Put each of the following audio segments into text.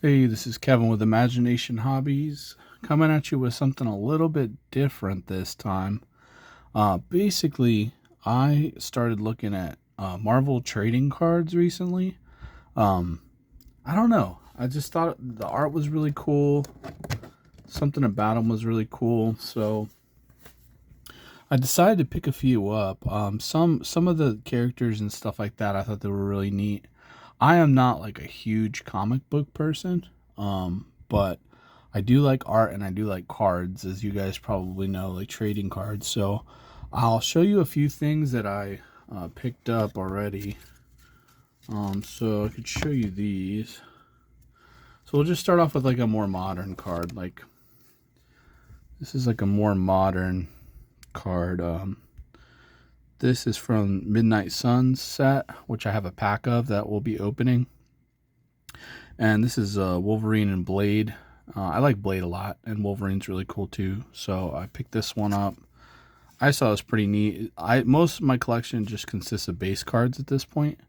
Hey, this is Kevin with Imagination Hobbies, coming at you with something a little bit different this time. Basically, I started looking at Marvel trading cards recently. Um, I don't know. I just thought the art was really cool. Something about them was really cool. So I decided to pick a few up. Some of the characters and stuff like that, I thought they were really neat. I am not like a huge comic book person, but I do like art and I do like cards, as you guys probably know, like trading cards. So I'll show you a few things that I picked up already. So I could show you these. So we'll just start off with like a more modern card. Like this is like a more modern card. This is from Midnight Suns set, which I have a pack of that we'll be opening. And this is Wolverine and Blade. I like Blade a lot, and Wolverine's really cool too. So I picked this one up. I saw it was pretty neat. Most of my collection just consists of base cards at this point.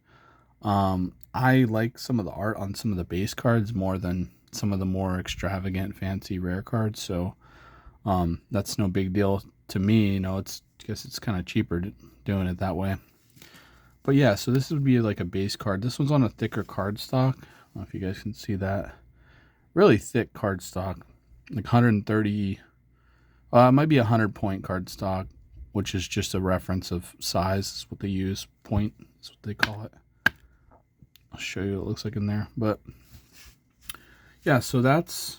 I like some of the art on some of the base cards more than some of the more extravagant, fancy, rare cards. So that's no big deal to me. It's I guess it's kind of cheaper doing it that way. But yeah, so this would be like a base card. This one's on a thicker card stock. I don't know if you guys can see that. Really thick card stock, like 130. It might be a 100 point card stock, which is just a reference of size. Is what they use. Point is what they call it. I'll show you what it looks like in there. But yeah, so that's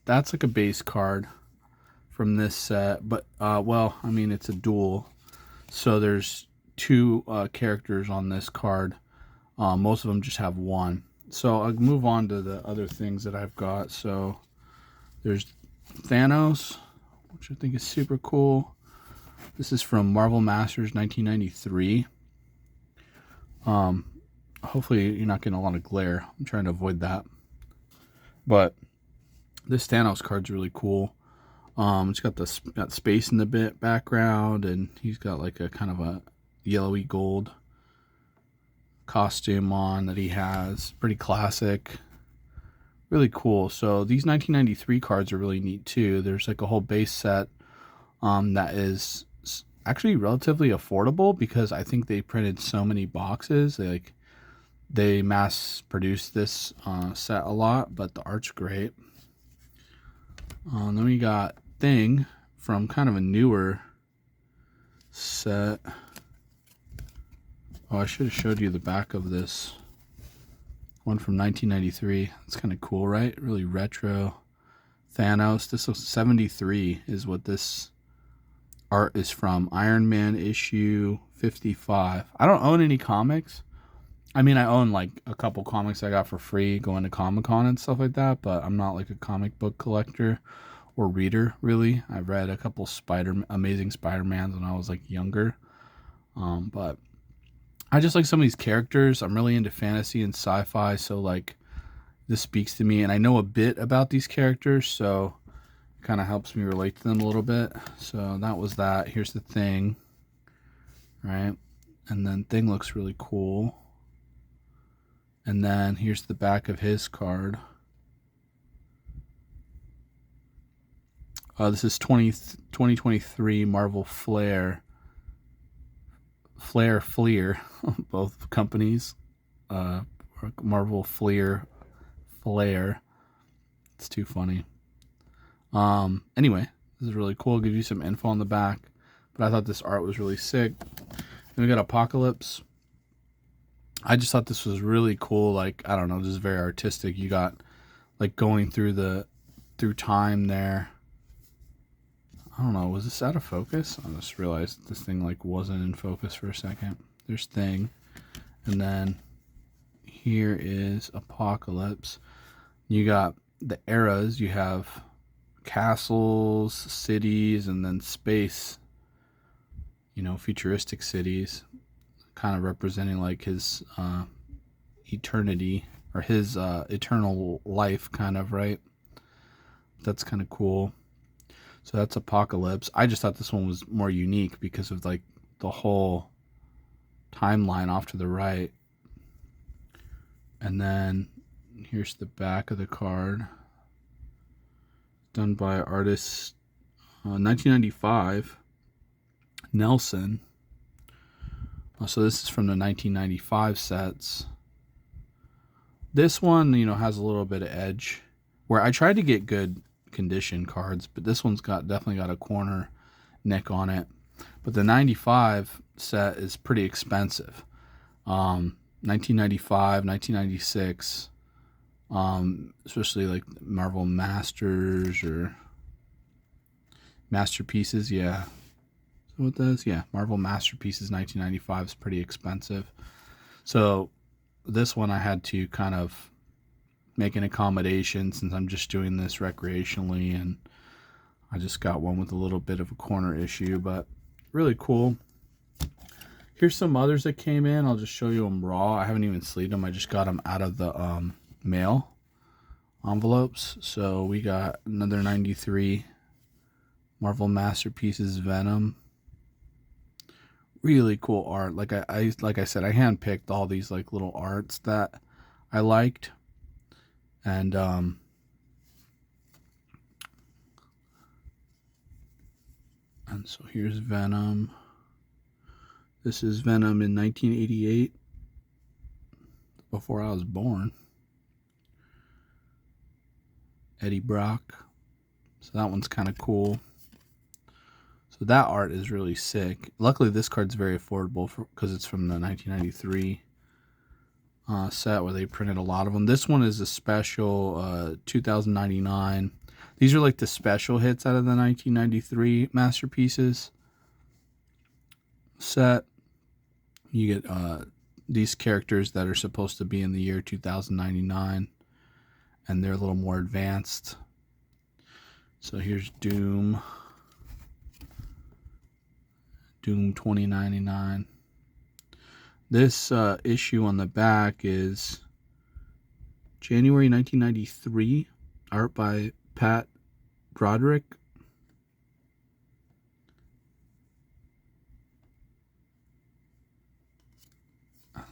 like a base card from this set. But well, I mean it's a duel, so there's two characters on this card. Most of them just have one. So I'll move on to the other things that I've got. So there's Thanos, which I think is super cool. This is from Marvel Masters 1993. Hopefully you're not getting a lot of glare. I'm trying to avoid that. But this Thanos card's really cool. It's got got space in the background, and he's got like a kind of a yellowy gold costume on that he has. Pretty classic. Really cool. So these 1993 cards are really neat too. There's like a whole base set that is actually relatively affordable because I think they printed so many boxes. They mass produced this set a lot, but the art's great. Then we got Thing from kind of a newer set. Oh, I should have showed you the back of this one from 1993. It's kind of cool, right? Really retro. Thanos. This was 73 is what this art is from. Iron Man issue 55. I don't own any comics. I mean, I own like a couple comics I got for free going to Comic-Con and stuff like that, but I'm not like a comic book collector or reader, really. I've read a couple Amazing Spider-Mans when I was like younger. But I just like some of these characters. I'm really into fantasy and sci-fi, so like this speaks to me, and I know a bit about these characters, so it kind of helps me relate to them a little bit. So that was that. Here's the Thing, right? And then Thing looks really cool. And then here's the back of his card. This is 2023 Marvel Fleer, both companies. Marvel Flair. It's too funny. Anyway, this is really cool. Gives you some info on the back. But I thought this art was really sick. Then we got Apocalypse. I just thought this was really cool. Like, I don't know, just very artistic. You got like going through time there. I don't know, was this out of focus? I just realized this thing like wasn't in focus for a second. There's Thing. And then here is Apocalypse. You got the eras. You have castles, cities, and then space. Futuristic cities, kind of representing like his eternity or his eternal life, kind of, right? That's kind of cool. So that's Apocalypse. I just thought this one was more unique because of like the whole timeline off to the right. And then Here's the back of the card. Done by artist 1995, Nelson. So this is from the 1995 sets. This one, has a little bit of edge. Where I tried to get good condition cards, but this one's definitely got a corner nick on it. But the 95 set is pretty expensive. 1995, 1996, especially like Marvel Masters or Masterpieces. Yeah. So what does? Yeah, Marvel Masterpieces 1995 is pretty expensive. So this one I had to kind of make an accommodation since I'm just doing this recreationally, and I just got one with a little bit of a corner issue, but really cool. Here's some others that came in. I'll just show you them raw. I haven't even sleeved them. I just got them out of the mail envelopes. So we got another 93 Marvel Masterpieces Venom. Really cool art. Like I said, I handpicked all these like little arts that I liked. And so here's Venom. This is Venom in 1988, before I was born. Eddie Brock. So that one's kind of cool. So that art is really sick. Luckily, this card's very affordable because it's from the 1993 set where they printed a lot of them. This one is a special 2099. These are like the special hits out of the 1993 Masterpieces set. You get these characters that are supposed to be in the year 2099, and they're a little more advanced. So here's Doom 2099. This issue on the back is January 1993, art by Pat Broderick.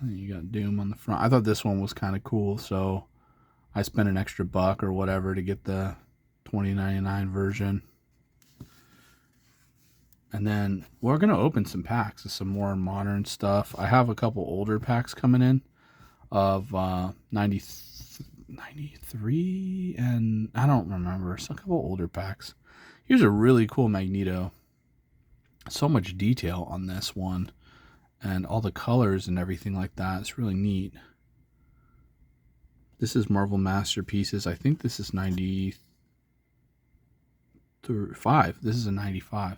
You got Doom on the front. I thought this one was kind of cool, so I spent an extra $1 or whatever to get the 2099 version. And then we're going to open some packs of some more modern stuff. I have a couple older packs coming in of 93, and I don't remember. So a couple older packs. Here's a really cool Magneto. So much detail on this one. And all the colors and everything like that. It's really neat. This is Marvel Masterpieces. I think this is 95. This is a 95.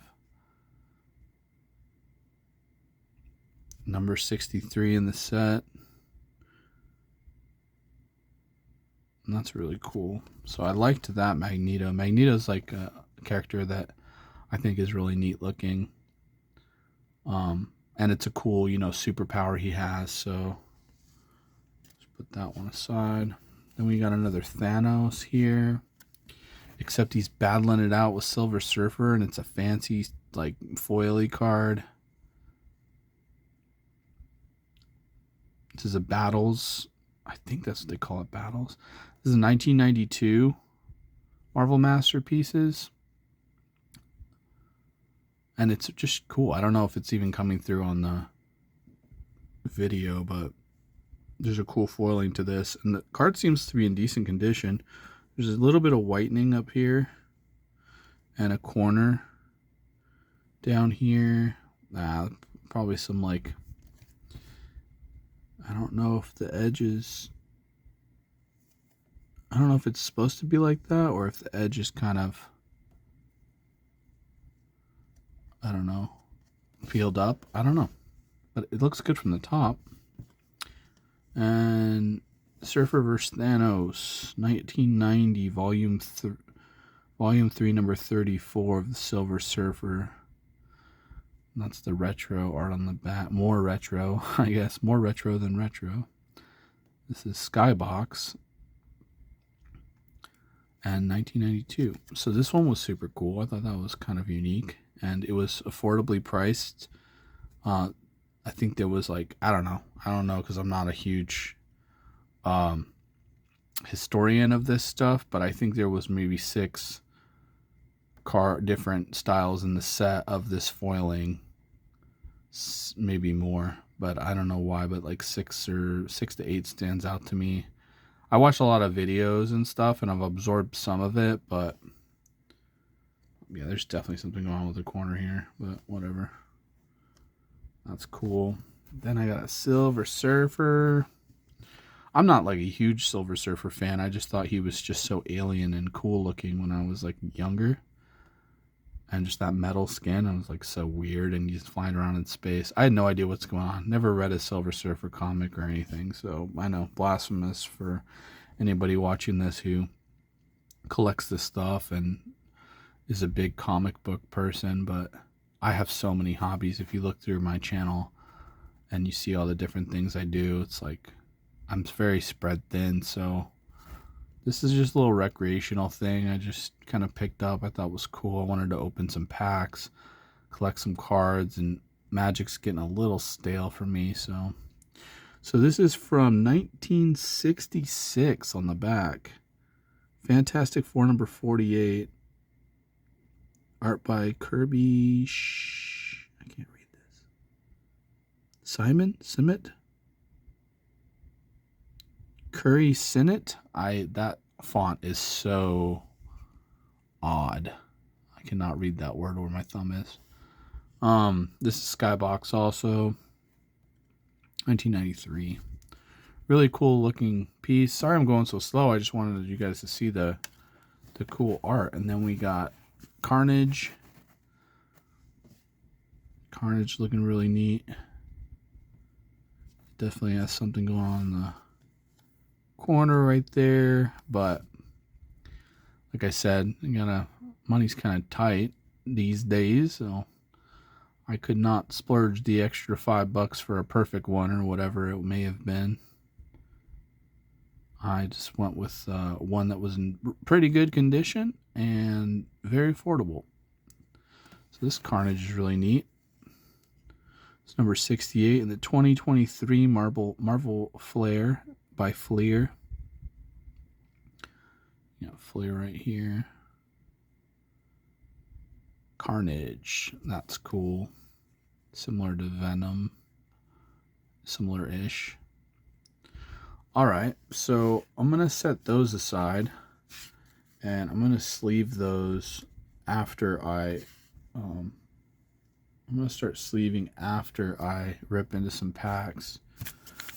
Number 63 in the set. And that's really cool. So I liked that Magneto. Magneto's like a character that I think is really neat looking. And it's a cool, superpower he has. So let's put that one aside. Then we got another Thanos here. Except he's battling it out with Silver Surfer, and it's a fancy, like, foily card. This is a Battles. I think that's what they call it, Battles. This is a 1992 Marvel Masterpieces. And it's just cool. I don't know if it's even coming through on the video, but there's a cool foiling to this. And the card seems to be in decent condition. There's a little bit of whitening up here. And a corner down here. Probably some like... I don't know if the edges... I don't know if it's supposed to be like that or if the edge is kind of... I don't know, peeled up. I don't know, but it looks good from the top. And Surfer vs. Thanos, 1990, Volume 3, number 34 of the Silver Surfer. And that's the retro art on the back. More retro, I guess. More retro than retro. This is Skybox. And 1992. So this one was super cool. I thought that was kind of unique. And it was affordably priced. I think there was like, I don't know because I'm not a huge historian of this stuff, but I think there was maybe 6 different styles in the set of this foiling, maybe more, but I don't know why, but like 6 to 8 stands out to me. I watched a lot of videos and stuff, and I've absorbed some of it, but yeah, there's definitely something wrong with the corner here, but whatever. That's cool. Then I got a Silver Surfer. I'm not like a huge Silver Surfer fan. I just thought he was just so alien and cool looking when I was like younger. And just that metal skin, I was like so weird, and he's flying around in space. I had no idea what's going on. Never read a Silver Surfer comic or anything, so I know, blasphemous for anybody watching this who collects this stuff and is a big comic book person, but I have so many hobbies. If you look through my channel and you see all the different things I do, it's like I'm very spread thin, so this is just a little recreational thing I just kind of picked up. I thought was cool. I wanted to open some packs, collect some cards, and Magic's getting a little stale for me. So this is from 1966 on the back. Fantastic Four number 48. Art by Kirby. I can't read this. Simon Simmett. Curry Sinnett. That font is so odd. I cannot read that word where my thumb is. This is Skybox also. 1993. Really cool looking piece. Sorry I'm going so slow. I just wanted you guys to see the cool art. And then we got Carnage. Carnage looking really neat. Definitely has something going on in the corner right there, but like I said, money's kind of tight these days, so I could not splurge the extra $5 for a perfect one or whatever it may have been. I just went with one that was in pretty good condition and very affordable. So this Carnage is really neat. It's number 68 in the 2023 Marvel Flair by Fleer. Yeah, Fleer right here. Carnage. That's cool. Similar to Venom. Similar-ish. Alright, so I'm going to set those aside. And I'm going to sleeve those after I'm going to start sleeving after I rip into some packs.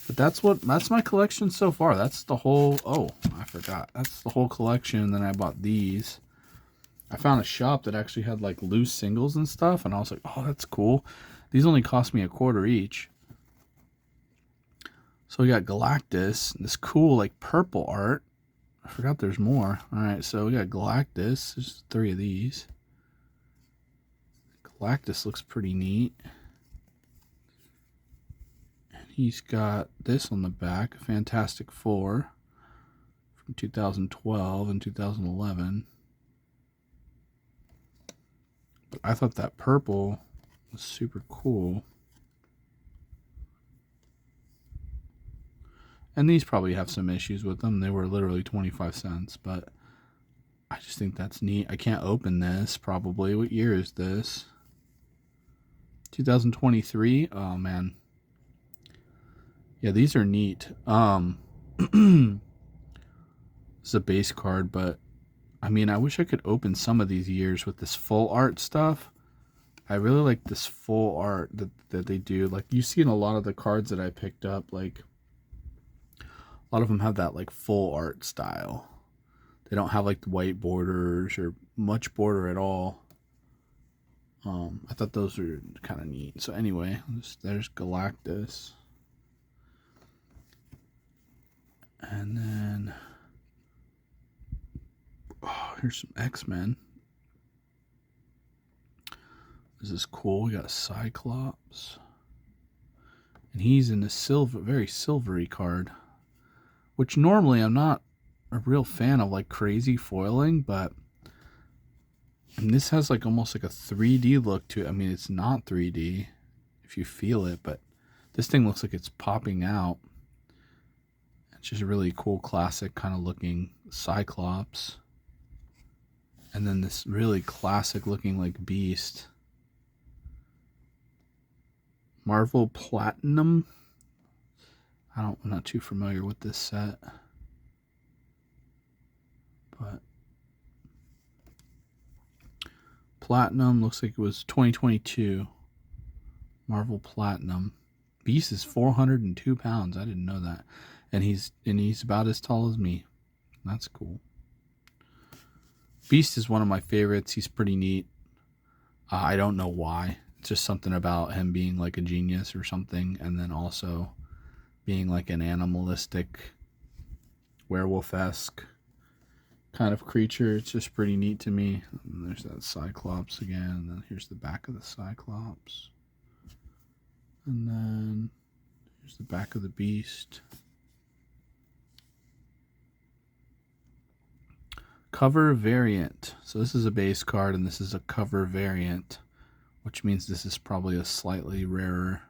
But that's my collection so far. That's the whole, I forgot. That's the whole collection. And then I bought these. I found a shop that actually had like loose singles and stuff. And I was like, oh, that's cool. These only cost me $0.25 each. So we got Galactus. This cool like purple art. I forgot there's more. Alright, so we got Galactus. There's 3 of these. Galactus looks pretty neat. He's got this on the back, Fantastic Four from 2012 and 2011. But I thought that purple was super cool. And these probably have some issues with them. They were literally 25 cents, but I just think that's neat. I can't open this probably. What year is this? 2023? Oh, man. Yeah, these are neat. It's a base card, but I mean, I wish I could open some of these years with this full art stuff. I really like this full art that they do. Like you see in a lot of the cards that I picked up, like a lot of them have that like full art style. They don't have like the white borders or much border at all. I thought those were kind of neat. So anyway, there's Galactus. And then, here's some X-Men. This is cool. We got Cyclops. And he's in the very silvery card. Which normally I'm not a real fan of like crazy foiling, but and this has like almost like a 3D look to it. I mean, it's not 3D if you feel it, but this thing looks like it's popping out. which is a really cool classic kind of looking Cyclops. And then this really classic looking like Beast. Marvel Platinum. I'm not too familiar with this set. But Platinum looks like it was 2022. Marvel Platinum. Beast is 402 pounds. I didn't know that. And he's about as tall as me. That's cool. Beast is one of my favorites. He's pretty neat. I don't know why. It's just something about him being like a genius or something, and then also being like an animalistic, werewolf-esque kind of creature. It's just pretty neat to me. And there's that Cyclops again, and then here's the back of the Cyclops. And then here's the back of the Beast. Cover variant. So this is a base card and this is a cover variant, which means this is probably a slightly rarer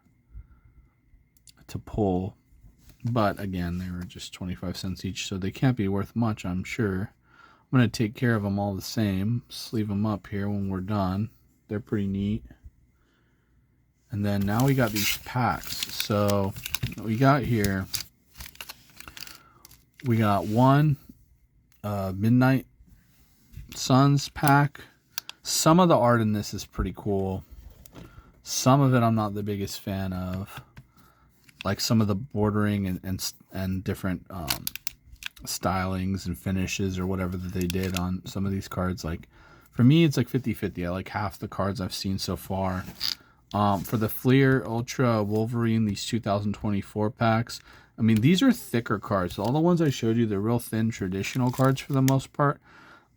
to pull. But again, they were just 25 cents each, so they can't be worth much, I'm sure. I'm going to take care of them all the same. Sleeve them up here when we're done. They're pretty neat. And then now we got these packs. So what we got here, we got one Midnight Suns pack. Some of the art in this is pretty cool. Some of it I'm not the biggest fan of. Like some of the bordering and different stylings and finishes or whatever that they did on some of these cards. Like for me, it's like 50-50. I like half the cards I've seen so far. For the Fleer Ultra Wolverine, these 2024 packs, I mean, these are thicker cards. All the ones I showed you, they're real thin traditional cards for the most part.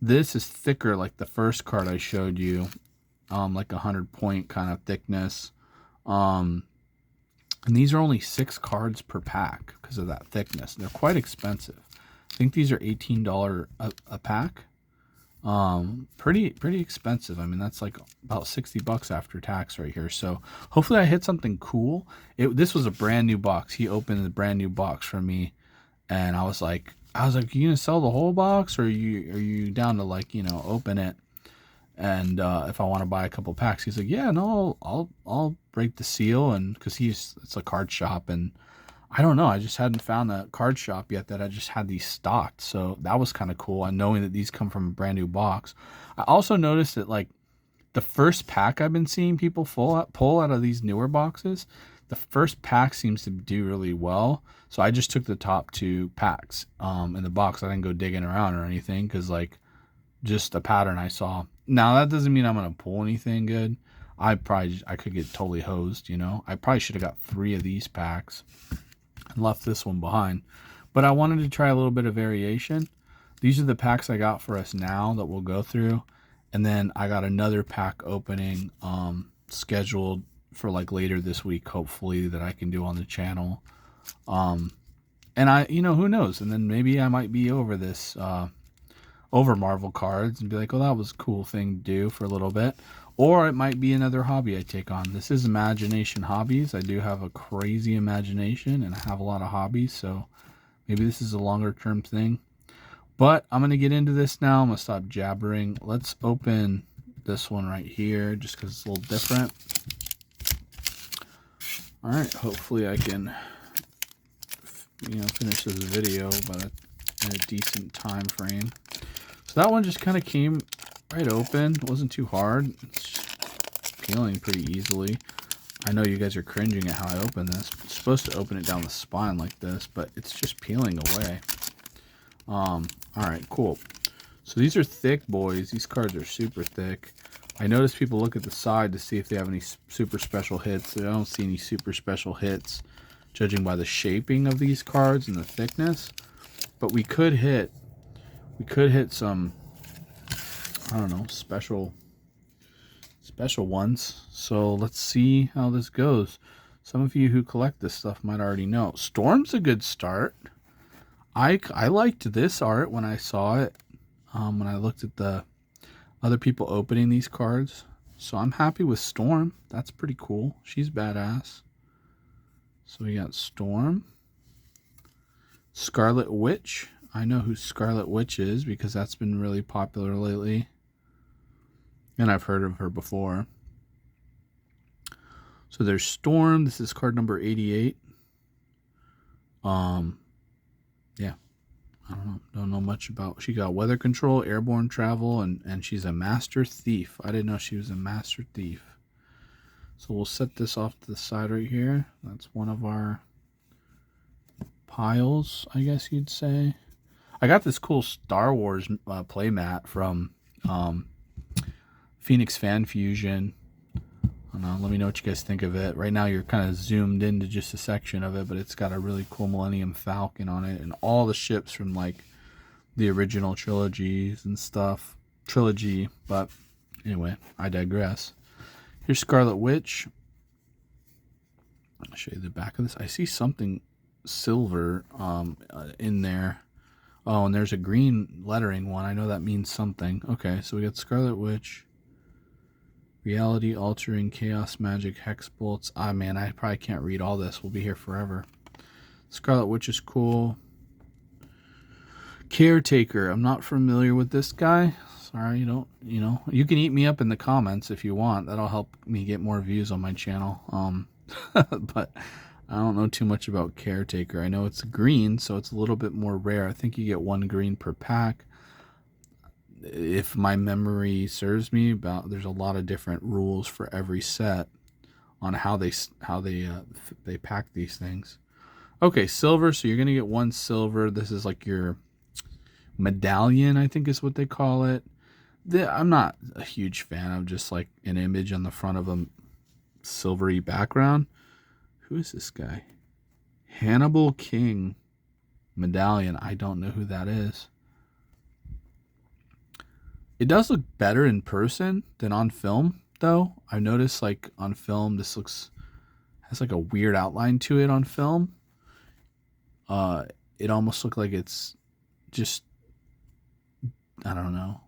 This is thicker, like the first card I showed you, like 100-point kind of thickness. And these are only 6 cards per pack because of that thickness. They're quite expensive. I think these are $18 a pack. Pretty expensive. I mean, that's like about $60 after tax right here. So hopefully I hit something cool. This was a brand new box. He opened a brand new box for me, and I was like, you gonna sell the whole box, or are you down to, like, you know, open it? And if I want to buy a couple packs, he's like, yeah, no, I'll break the seal, and because it's a card shop, and I don't know, I just hadn't found a card shop yet that I just had these stocked, so that was kind of cool. And knowing that these come from a brand new box, I also noticed that like the first pack I've been seeing people pull out of these newer boxes, the first pack seems to do really well. So I just took the top 2 packs in the box. I didn't go digging around or anything because like just a pattern I saw. Now that doesn't mean I'm gonna pull anything good. I could get totally hosed, you know. I probably should have got 3 of these packs and left this one behind. But I wanted to try a little bit of variation. These are the packs I got for us now that we'll go through. And then I got another pack opening scheduled for like later this week, hopefully, that I can do on the channel. And I, you know, who knows? And then maybe I might be over this, over Marvel cards and be like, oh, that was a cool thing to do for a little bit. Or it might be another hobby I take on. This is Imagination Hobbies. I do have a crazy imagination and I have a lot of hobbies. So maybe this is a longer term thing. But I'm going to get into this now. I'm going to stop jabbering. Let's open this one right here just because it's a little different. All right. Hopefully I can, finish this video in a decent time frame. So that one just kind of came right open. It wasn't too hard. It's just peeling pretty easily. I know you guys are cringing at how I open this. I'm supposed to open it down the spine like this, but it's just peeling away. All right, cool. So these are thick boys. These cards are super thick. I notice people look at the side to see if they have any super special hits. I don't see any super special hits, judging by the shaping of these cards and the thickness. But we could hit some, I don't know, special ones. So let's see how this goes. Some of you who collect this stuff might already know. Storm's a good start. I liked this art when I saw it, when I looked at the other people opening these cards. So I'm happy with Storm. That's pretty cool. She's badass. So we got Storm. Scarlet Witch. I know who Scarlet Witch is because that's been really popular lately. And I've heard of her before. So there's Storm. This is card number 88. Yeah. I don't know much about. She got weather control, airborne travel, and she's a master thief. I didn't know she was a master thief. So we'll set this off to the side right here. That's one of our piles, I guess you'd say. I got this cool Star Wars playmat from Phoenix Fan Fusion. I don't know, let me know what you guys think of it. Right now you're kind of zoomed into just a section of it, but it's got a really cool Millennium Falcon on it and all the ships from like the original trilogies and stuff. Trilogy, but anyway, I digress. Here's Scarlet Witch. I'll show you the back of this. I see something silver in there. Oh, and there's a green lettering one. I know that means something. Okay, so we got Scarlet Witch. Reality altering, chaos magic, hex bolts. Ah, man, I probably can't read all this. We'll be here forever. Scarlet Witch is cool. Caretaker. I'm not familiar with this guy. Sorry, you can eat me up in the comments if you want. That'll help me get more views on my channel. But I don't know too much about Caretaker. I know it's green, so it's a little bit more rare. I think you get 1 green per pack. If my memory serves me, there's a lot of different rules for every set on how they pack these things. Okay, silver. So you're gonna get 1 silver. This is like your medallion, I think is what they call it. I'm not a huge fan of just like an image on the front of a silvery background. Who is this guy? Hannibal King medallion. I don't know who that is. It does look better in person than on film, though. I've noticed, like, on film, this has like a weird outline to it on film. It almost looks like it's just, I don't know,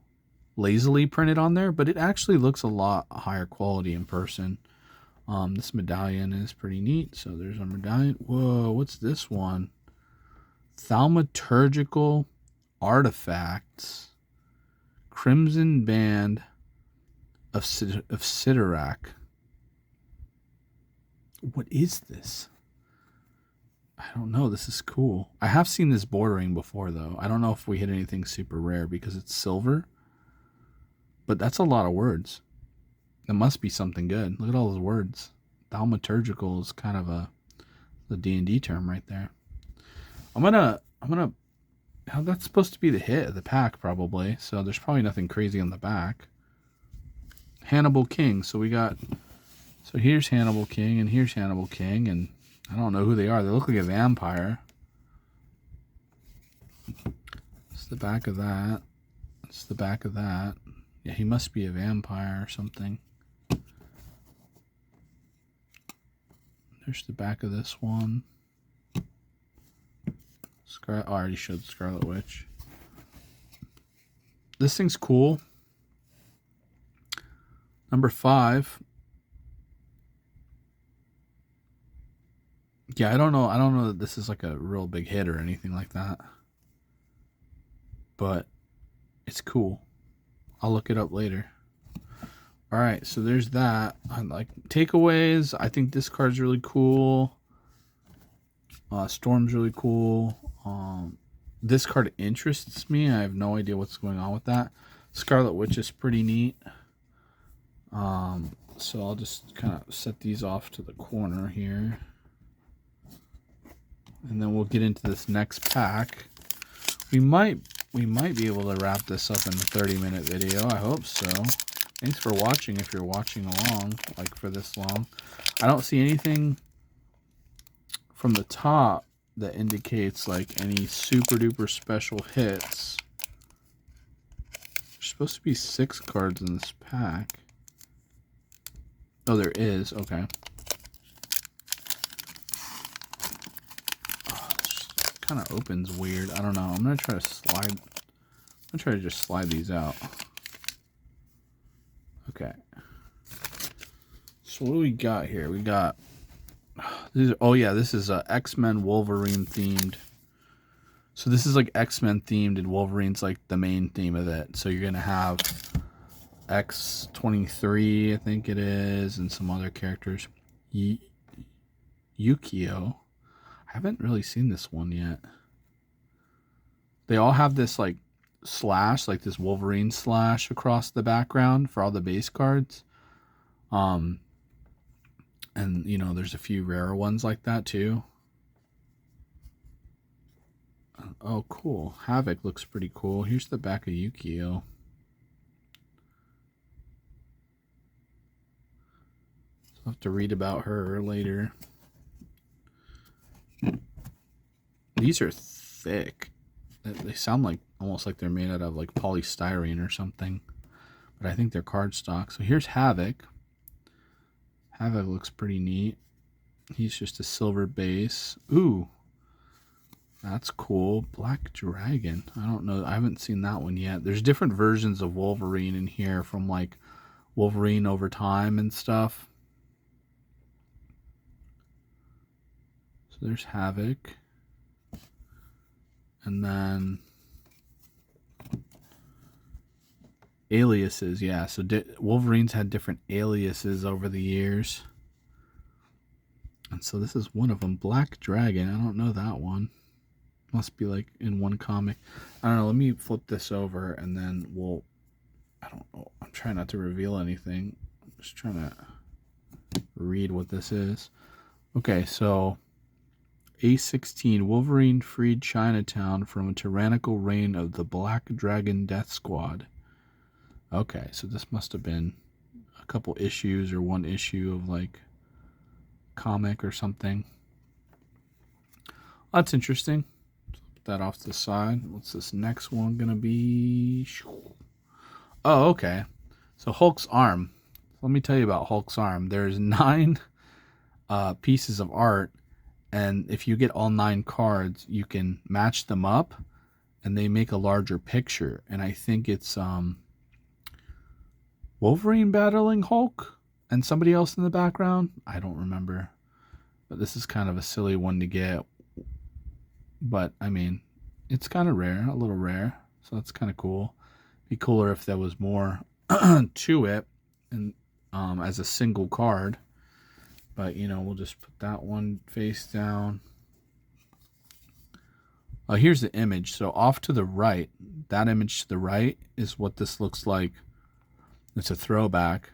lazily printed on there, but it actually looks a lot higher quality in person. This medallion is pretty neat. So there's a medallion. Whoa, what's this one? Thaumaturgical artifacts. Crimson Band of Sidorak. What is this? I don't know. This is cool. I have seen this bordering before, though. I don't know if we hit anything super rare because it's silver. But that's a lot of words. It must be something good. Look at all those words. Thaumaturgical is kind of the D&D term right there. I'm gonna. How that's supposed to be the hit of the pack, probably. So there's probably nothing crazy on the back. Hannibal King. So here's Hannibal King and here's Hannibal King, and I don't know who they are. They look like a vampire. It's the back of that. It's the back of that. Yeah, he must be a vampire or something. There's the back of this one. I already showed Scarlet Witch. This thing's cool. Number 5. Yeah, I don't know that this is like a real big hit or anything like that. But it's cool. I'll look it up later. All right, so there's that. I like takeaways. I think this card's really cool. Storm's really cool. This card interests me. I have no idea what's going on with that. Scarlet Witch is pretty neat. So I'll just kind of set these off to the corner here. And then we'll get into this next pack. We might be able to wrap this up in a 30-minute video. I hope so. Thanks for watching if you're watching along, like for this long. I don't see anything from the top that indicates like any super duper special hits. There's supposed to be 6 cards in this pack. Oh, there is. Okay. Oh, this kind of opens weird. I don't know. I'm gonna try to just slide these out. Okay. So what do we got here? We got this is X-Men Wolverine themed So this is like X-Men themed, and Wolverine's like the main theme of it. So you're gonna have X-23, I think it is, and some other characters. Yukio. I haven't really seen this one yet. They all have this like slash, like this Wolverine slash across the background for all the base cards. Um, and you know, there's a few rarer ones like that too. Oh, cool. Havoc looks pretty cool. Here's the back of Yukio. So I'll have to read about her later. These are thick. They sound like almost like they're made out of like polystyrene or something. But I think they're cardstock. So here's Havoc. Havoc looks pretty neat. He's just a silver base. Ooh, that's cool. Black Dragon. I don't know. I haven't seen that one yet. There's different versions of Wolverine in here from like Wolverine over time and stuff. So there's Havoc. And then aliases. Yeah, so Wolverine's had different aliases over the years. And so this is one of them. Black Dragon. I don't know that one. Must be like in one comic. I don't know. Let me flip this over and then we'll... I don't know. I'm trying not to reveal anything. I'm just trying to read what this is. Okay, so A16. Wolverine freed Chinatown from a tyrannical reign of the Black Dragon Death Squad. Okay, so this must have been a couple issues or one issue of like comic or something. That's interesting. Put that off to the side. What's this next one gonna be? Oh, okay. So Hulk's arm. Let me tell you about Hulk's arm. There's 9 pieces of art, and if you get all 9 cards, you can match them up, and they make a larger picture. And I think it's Wolverine battling Hulk and somebody else in the background. I don't remember, but this is kind of a silly one to get. But I mean, it's kind of rare, a little rare, so that's kind of cool. Be cooler if there was more to it, and as a single card. But you know, we'll just put that one face down. Here's the image. So off to the right, that image to the right is what this looks like. It's a throwback.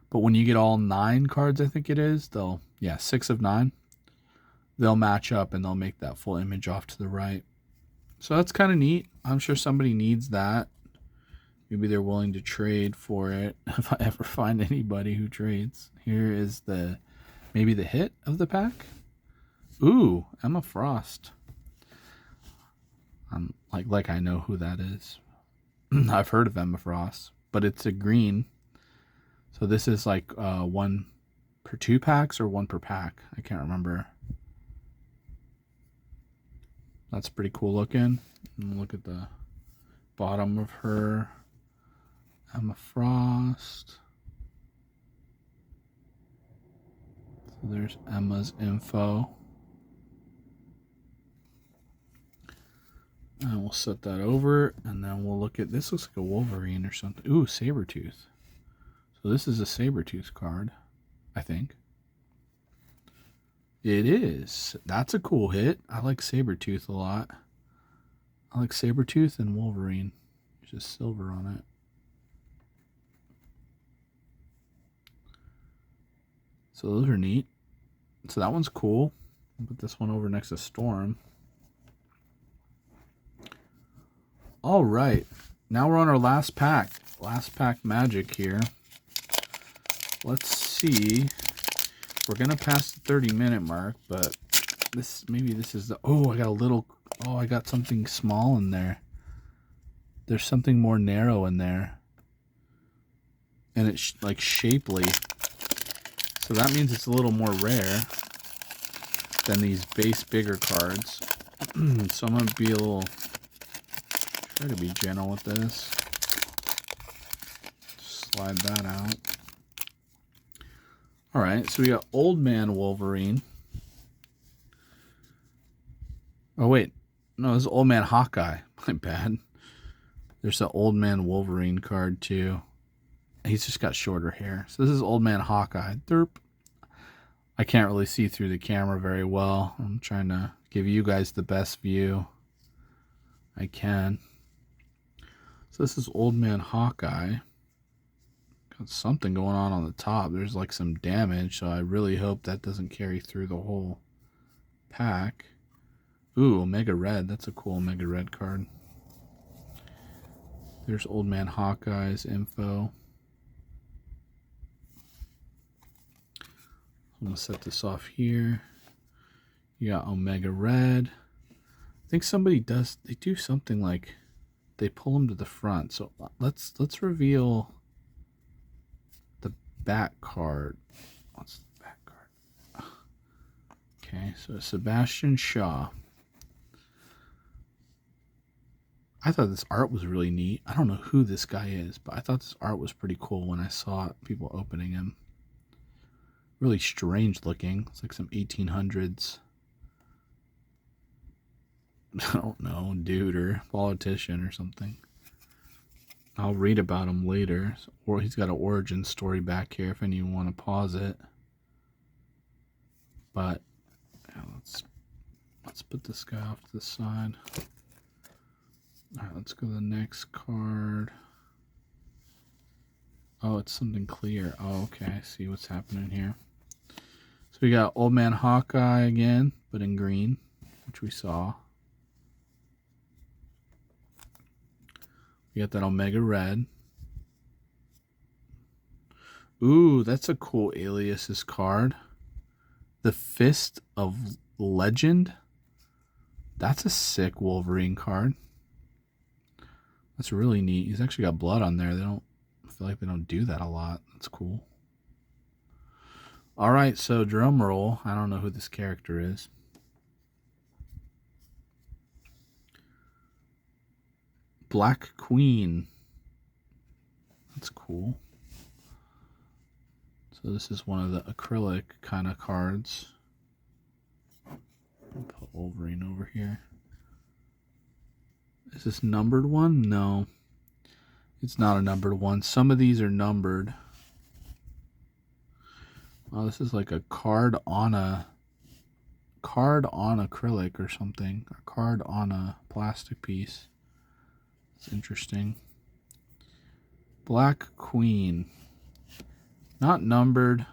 But when you get all 9 cards, I think it is, 6 of 9, they'll match up and they'll make that full image off to the right. So that's kind of neat. I'm sure somebody needs that. Maybe they're willing to trade for it if I ever find anybody who trades. Here is maybe the hit of the pack. Ooh, Emma Frost. I'm like I know who that is. I've heard of Emma Frost, but it's a green. So this is like 1 per 2 packs or 1 per pack. I can't remember. That's pretty cool looking. And look at the bottom of her. Emma Frost. So there's Emma's info. And we'll set that over, and then we'll look at this. Looks like a Wolverine or something. Ooh, Sabretooth. So this is a Sabretooth card, I think. It is. That's a cool hit. I like Sabretooth a lot. I like Sabretooth and Wolverine. There's just silver on it. So those are neat. So that one's cool. I'll put this one over next to Storm. All right. Now we're on our last pack. Last pack magic here. Let's see. We're going to pass the 30-minute mark, but maybe this is the... Oh, I got something small in there. There's something more narrow in there. And it's like shapely. So that means it's a little more rare than these base bigger cards. So I'm going to be try to be gentle with this. Slide that out. Alright, so we got Old Man Wolverine. Oh, wait. No, this is Old Man Hawkeye. My bad. There's an Old Man Wolverine card too. He's just got shorter hair. So this is Old Man Hawkeye. Derp. I can't really see through the camera very well. I'm trying to give you guys the best view I can. So this is Old Man Hawkeye. Got something going on the top. There's like some damage, so I really hope that doesn't carry through the whole pack. Ooh, Omega Red. That's a cool Omega Red card. There's Old Man Hawkeye's info. I'm going to set this off here. You got Omega Red. I think somebody does, they do something like they pull them to the front. So let's reveal the back card. What's the back card? Okay, so Sebastian Shaw. I thought this art was really neat. I don't know who this guy is, but I thought this art was pretty cool when I saw people opening him. Really strange looking. It's like some 1800s, I don't know, dude or politician or something. I'll read about him later. Or he's got an origin story back here if anyone want to pause it. But yeah, let's put this guy off to the side. All right, let's go to the next card. Oh, it's something clear. Oh, okay, I see what's happening here. So we got Old Man Hawkeye again, but in green, which we saw. We got that Omega Red. Ooh, that's a cool Aliases card. The Fist of Legend. That's a sick Wolverine card. That's really neat. He's actually got blood on there. I feel like they don't do that a lot. That's cool. All right, so drum roll. I don't know who this character is. Black Queen. That's cool. So this is one of the acrylic kind of cards. I'll put Wolverine over here. Is this numbered one? No. It's not a numbered one. Some of these are numbered. Oh, this is like a card on acrylic or something. A card on a plastic piece. It's interesting. Black Queen. Not numbered.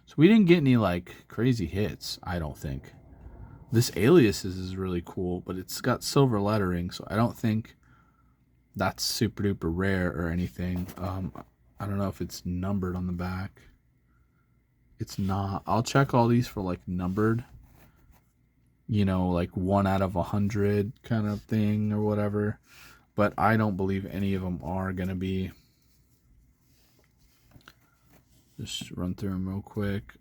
So we didn't get any like crazy hits, I don't think. This Aliases is really cool, but it's got silver lettering, so I don't think that's super duper rare or anything. I don't know if it's numbered on the back. It's not. I'll check all these for like numbered, you know, like 1 out of 100 kind of thing or whatever. But I don't believe any of them are going to be. Just run through them real quick.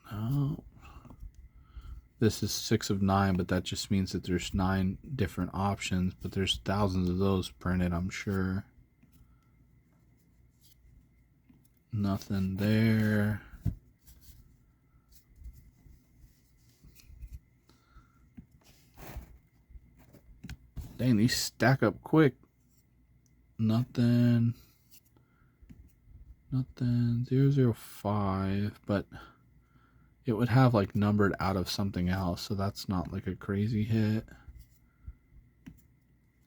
No. This is 6 of 9, but that just means that there's 9 different options, but there's thousands of those printed, I'm sure. Nothing there. Dang, these stack up quick. Nothing. 005, but it would have like numbered out of something else, so that's not like a crazy hit.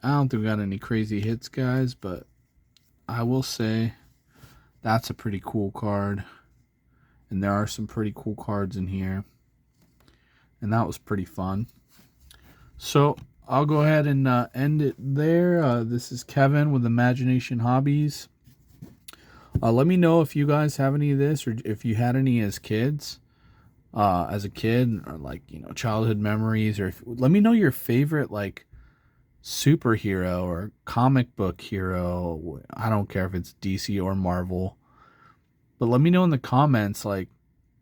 I don't think we got any crazy hits, guys, but I will say that's a pretty cool card. And there are some pretty cool cards in here. And that was pretty fun. So I'll go ahead and end it there. This is Kevin with Imagination Hobbies. Let me know if you guys have any of this, or if you had any as kids, as a kid, or like, you know, childhood memories, or let me know your favorite like superhero or comic book hero. I don't care if it's DC or Marvel, but let me know in the comments, like,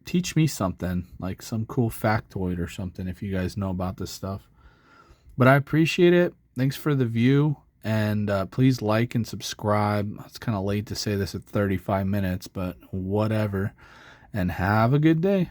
teach me something, like some cool factoid or something if you guys know about this stuff. But I appreciate it. Thanks for the view. And please like and subscribe. It's kind of late to say this at 35 minutes, but whatever. And have a good day.